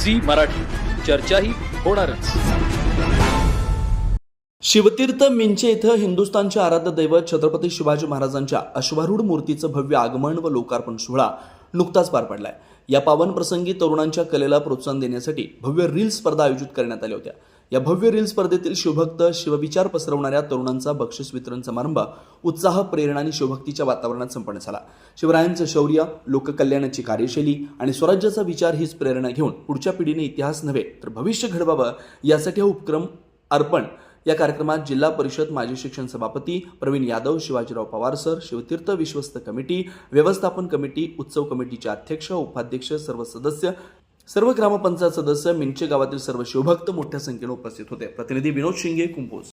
Zee Marathi, चर्चाही होणारच. शिवतीर्थ मिंचे इथं हिंदुस्थानचे आराध्य दैवत छत्रपती शिवाजी महाराजांच्या अश्वारूढ मूर्तीचं भव्य आगमन व लोकार्पण सोहळा नुकताच पार पडलाय. या पावन प्रसंगी तरुणांच्या कलेला प्रोत्साहन देण्यासाठी भव्य रील स्पर्धा आयोजित करण्यात आल्या होत्या. या भव्य रील स्पर्धेतील शिवभक्त, शिवविचार पसरवणाऱ्या तरुणांचा बक्षीस वितरण समारंभ उत्साह, प्रेरणा आणि शिवभक्तीच्या वातावरणात संपन्न झाला. शिवरायांचं शौर्य, लोककल्याणाची कार्यशैली आणि स्वराज्याचा विचार हीच प्रेरणा घेऊन पुढच्या पिढीने इतिहास नव्हे तर भविष्य घडवावं यासाठी हा उपक्रम अर्पण या कार्यक्रमात जिल्हा परिषद माजी शिक्षण सभापती प्रवीण यादव, शिवाजीराव पवार सर, शिवतीर्थ विश्वस्त कमिटी, व्यवस्थापन कमिटी, उत्सव कमिटीचे अध्यक्ष, उपाध्यक्ष, सर्व सदस्य, सर्व ग्रामपंचायत सदस्य, मिंचे गावातील सर्व शिवभक्त मोठ्या संख्येने उपस्थित होते. प्रतिनिधी विनोद शिंगे, कुंभोज.